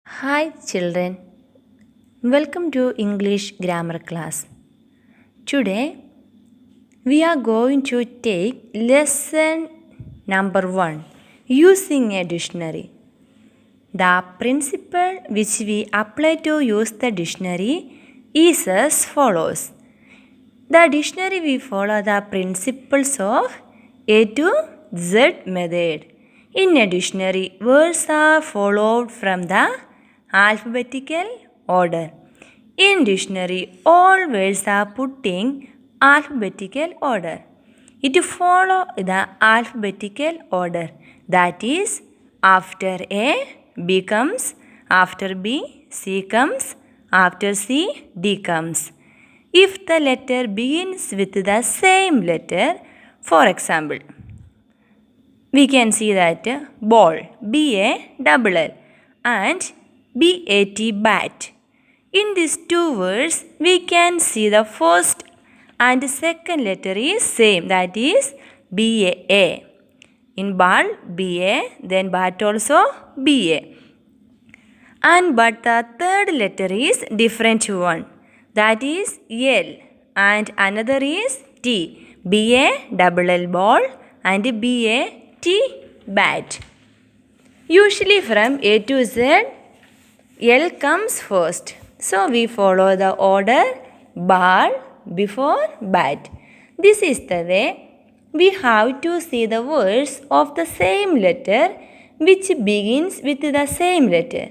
Hi children, welcome to English grammar class. Today we are going to take lesson number 1 using a dictionary. The principle which we apply to use the dictionary is as follows. The dictionary we follow the principles of A to Z method. In a dictionary, words are followed from the alphabetical order. In dictionary, all words are put in alphabetical order. It follow the alphabetical order. That is, after A, B comes, after B, C comes, after C, D comes. If the letter begins with the same letter, for example, we can see that ball, B-A-double-L, and B-A-T, bat. In these two words, we can see the first and second letter is same, that is B-A-A. In ball, B-A, then bat also B-A. And but the third letter is different one, that is L, and another is T. B-A-double-L, ball, and B-A-T, bat. Usually from A to Z, L comes first. So we follow the order ball before bat. This is the way we have to see the words of the same letter which begins with the same letter,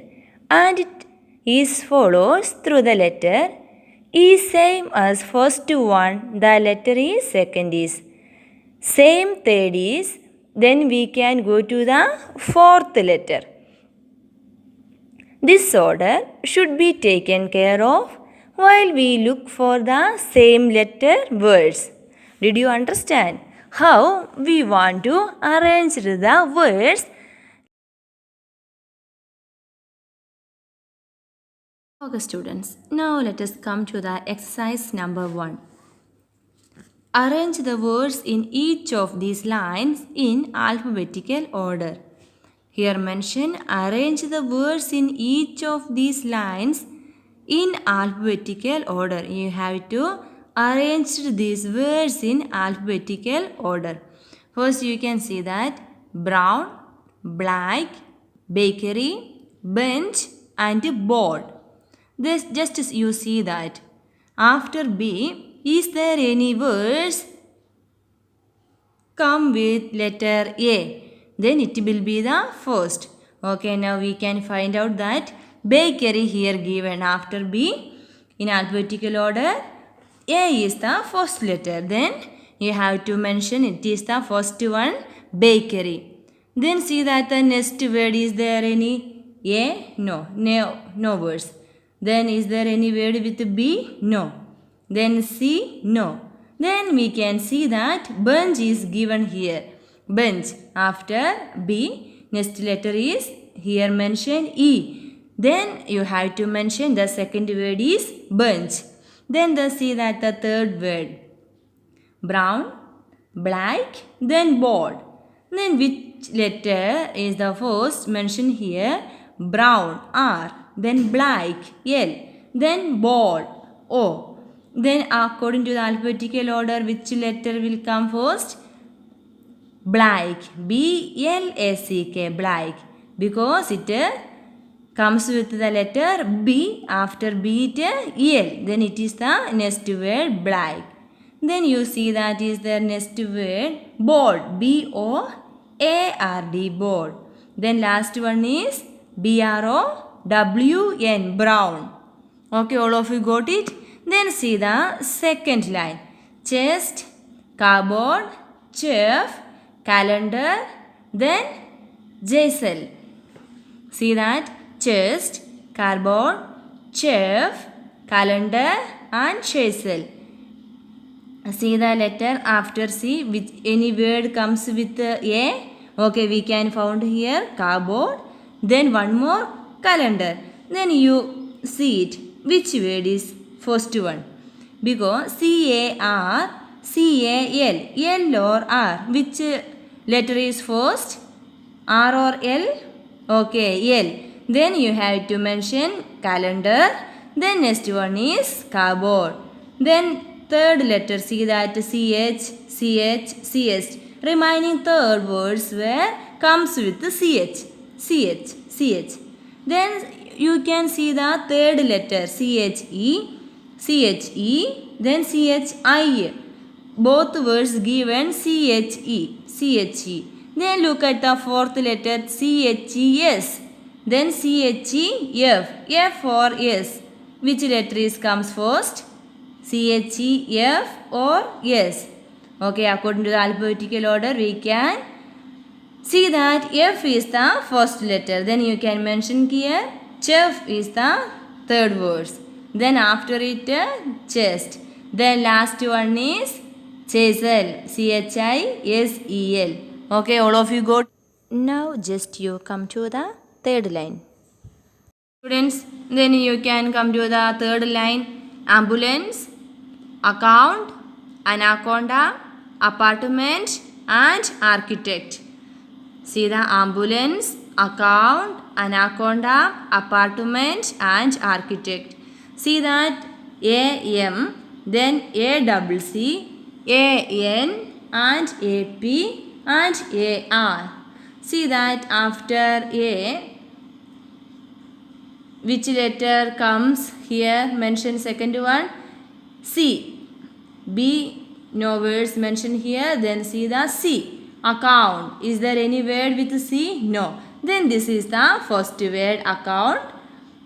and it is follows through the letter is same as first one, the letter is second is same, third is, then we can go to the fourth letter. This order should be taken care of while we look for the same letter words. Did you understand how we want to arrange the words? Okay students, now let us come to the exercise number 1. Arrange the words in each of these lines in alphabetical order. Here mention arrange the words in each of these lines in alphabetical order. You have to arrange these words in alphabetical order. First you can see that brown, black, bakery, bench and board. This just you see that after B, is there any words come with letter A? Then it will be the first. Okay, now we can find out that bakery here given after B in alphabetical order. A is the first letter. Then you have to mention it is the first one, bakery. Then see that the next word, is there any A? No words. Then is there any word with B? No. Then C? No. Then we can see that bench is given here. Bench after B. Next letter is here mentioned E. Then you have to mention the second word is bench. Then see that the third word brown, black, then board. Then which letter is the first mentioned here? Brown, R, then black, L, then board, O. Then according to the alphabetical order, which letter will come first? Black, B-L-A-C-K, black, because it comes with the letter B, after B it L, then it is the next word black. Then you see that is the next word board, B-O-A-R-D, board. Then last one is B-R-O-W-N, brown. Okay, all of you got it? Then see the second line. Chest, cupboard, chef, calendar, then Jaisal. See that? Chest, cupboard, chef, calendar and Jaisal. See the letter after C, which any word comes with A. Okay, we can found here cupboard. Then one more calendar. Then you see it. Which word is first one? Because C-A-R, C-A-L, L or R. Which letter is first? R or L? Okay, L. Then you have to mention calendar. Then next one is cupboard. Then third letter, see that CH, CH, CH. Remaining third words where comes with CH, CH, CH. Then you can see the third letter CHE, CHE, then CHI. Both words given CHE, CHE. Then look at the fourth letter CHES. Then CHEF, F or S. Which letter comes first? CHEF or S? Okay, according to the alphabetical order, we can see that F is the first letter. Then you can mention here chef is the third word. Then after it chest. Then last one is chisel, CHISEL. Okay, all of you got. Now just you come to the third line. Students, then you can come to the third line. Ambulance, account, anaconda, apartment and architect. See the ambulance, account, anaconda, apartment and architect. See that AM, then ACC, AN and AP and AR. See that after A, which letter comes here? Mention second one. C. B. No words mentioned here. Then see the C. Account. Is there any word with C? No. Then this is the first word, account.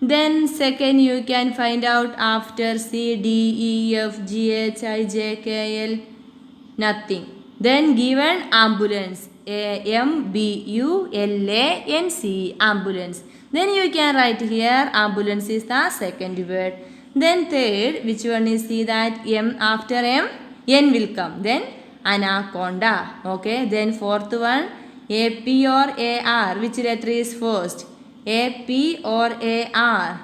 Then second you can find out after C, D, E, F, G, H, I, J, K, L. Nothing. Then given ambulance. AMBULANCE, ambulance. Then you can write here ambulance is the second word. Then third, which one is? See that M, after M, N will come. Then anaconda. Okay. Then fourth one, AP or AR. Which letter is first? AP or AR?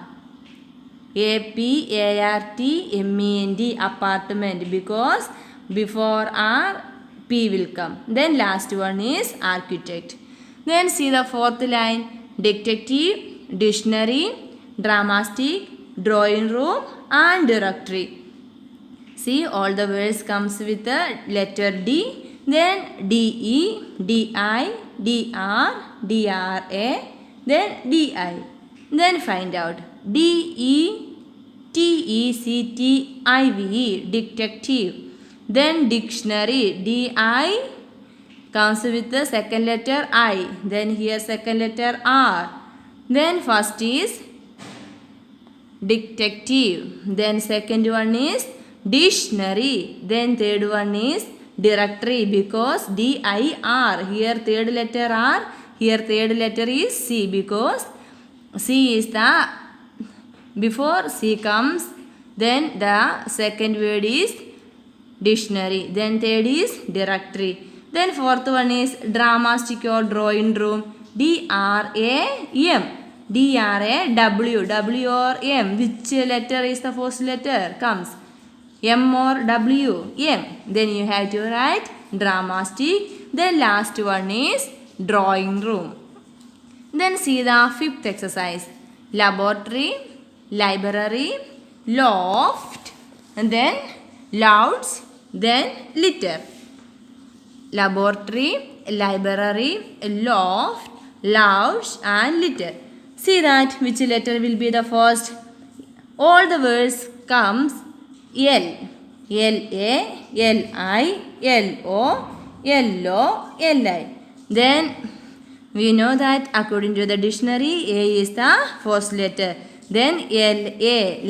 APARTMENT, apartment, because before R, P will come. Then last one is architect. Then see the fourth line. Detective, dictionary, dramatic, drawing room and directory. See all the words comes with the letter D. Then DE, DI, DR, DRA, then DI. Then find out DETECTIVE, detective. Then dictionary, DI comes with the second letter I. Then here second letter R. Then first is detective. Then second one is dictionary. Then third one is directory, because DIR. Here third letter R. Here third letter is C, because C is the, before C comes, then the second word is dictionary. Then third is directory. Then fourth one is dramatic or drawing room. DRAM. DRAW. W or M. Which letter is the first letter? Comes. M or W? M. Then you have to write dramatic. Then last one is drawing room. Then see the fifth exercise. Laboratory, library, loft, and then louds, then litter. Laboratory, library, loft, louds and litter. See that which letter will be the first. All the words comes L. L-A, L-I, L-O, L-O, L-I. Then we know that according to the dictionary, A is the first letter. Then L-A,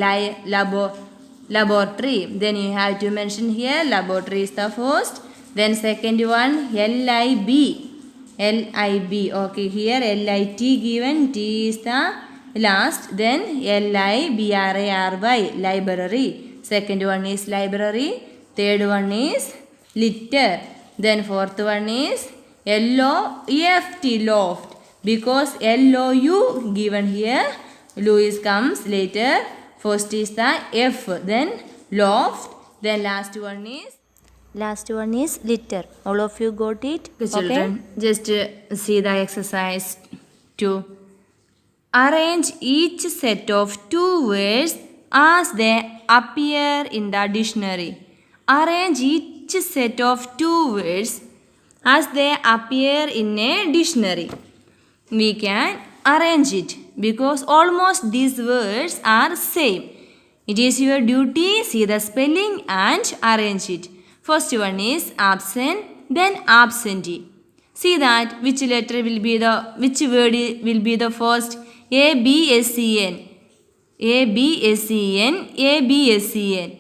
laboratory. Then you have to mention here laboratory is the first. Then second one L-I-B. L-I-B. Okay, here L-I-T given. T is the last. Then L-I-B-R-A-R-Y. Library. Second one is library. Third one is litter. Then fourth one is L-O-F-T. Loft. Because L-O-U given here. Louis comes later. First is the F. Then loft. Then last one is litter. All of you got it? Okay, children, just see the exercise 2. Arrange each set of two words as they appear in the dictionary. Arrange each set of two words as they appear in a dictionary. We can arrange it because almost these words are same. It is your duty see the spelling and arrange it. First one is absent, then absentee. See that which word will be the first. ABSEN, ABSEN, ABSEN.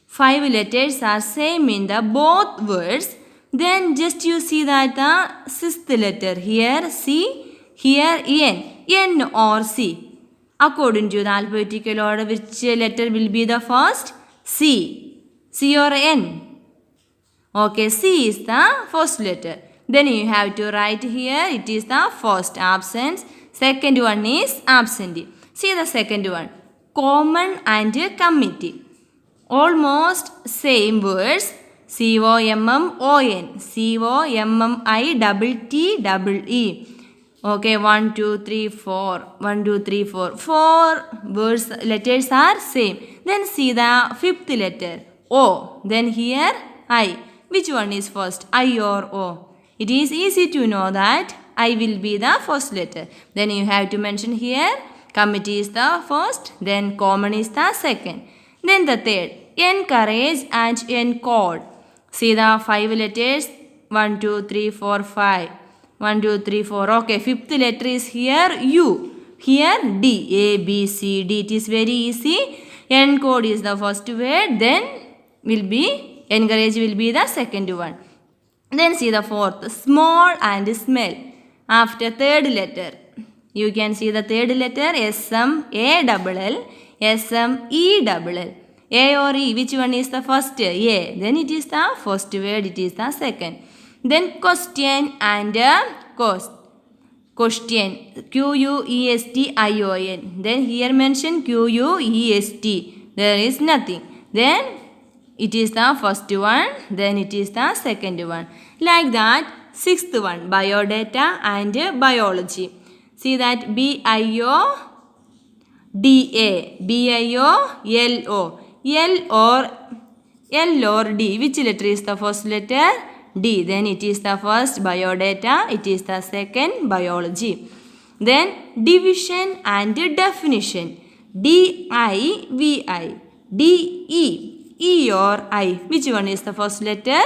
5 letters are same in the both words. Then just you see that the sixth letter here C, here N or C. According to the alphabetical order, which letter will be the first? C or N? Okay, C is the first letter. Then you have to write here, it is the first absence. Second one is absentee. See the second one. Common and committee. Almost same words. COMMON. COMMITTEE. Okay, 1, 2, 3, 4. 1, 2, 3, 4. 4 words, letters are same. Then see the fifth letter. O. Then here I. Which one is first? I or O? It is easy to know that I will be the first letter. Then you have to mention here. Committee is the first. Then common is the second. Then the third. Encourage and encode. See the 5 letters. 1, 2, 3, 4, 5. 1, 2, 3, 4. Okay, fifth letter is here U. Here D. A, B, C, D. It is very easy. Encode is the first word. Then will be encourage will be the second one. Then see the fourth. Small and smell. After third letter. You can see the third letter SMALL. SMELL. A or E, which one is the first? A. Then it is the first word, it is the second. Then question and cost. Question. QUESTION. Then here mention QUEST. There is nothing. Then it is the first one. Then it is the second one. Like that, sixth one. Biodata and biology. See that BIODA. BIOLO. L or D. Which letter is the first letter? D. Then it is the first biodata. It is the second biology. Then division and definition. DIVI. DE. E or I. Which one is the first letter?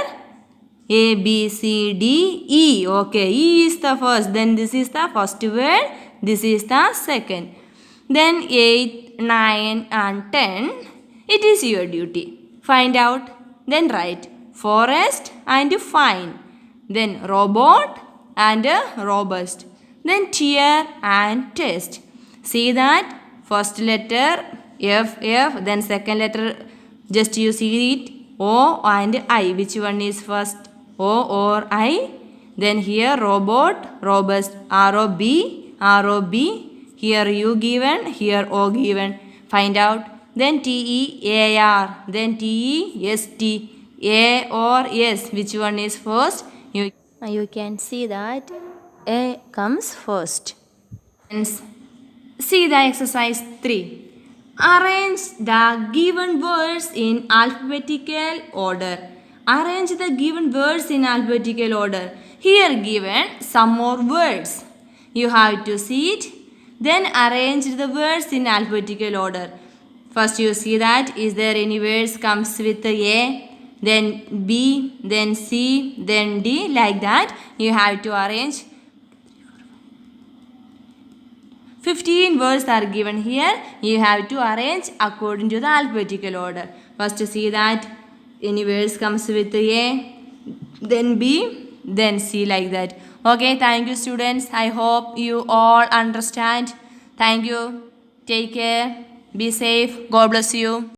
A, B, C, D, E. Okay, E is the first. Then this is the first word. This is the second. Then 8, 9 and 10. It is your duty. Find out. Then write. Forest and fine. Then robot and robust. Then tear and test. See that first letter F. Then second letter just you see it O and I. Which one is first? O or I? Then here robot, robust, ROB. Here U given, here O given. Find out. Then TEAR. Then TEST. A or S. Which one is first? You can see that A comes first. See the exercise 3. Arrange the given words in alphabetical order. Arrange the given words in alphabetical order. Here given some more words. You have to see it. Then arrange the words in alphabetical order. First you see that is there any words comes with A, then B, then C, then D, like that. You have to arrange. 15 words are given here. You have to arrange according to the alphabetical order. First see that any words comes with A, then B, then C, like that. Okay, thank you students. I hope you all understand. Thank you. Take care. Be safe. God bless you.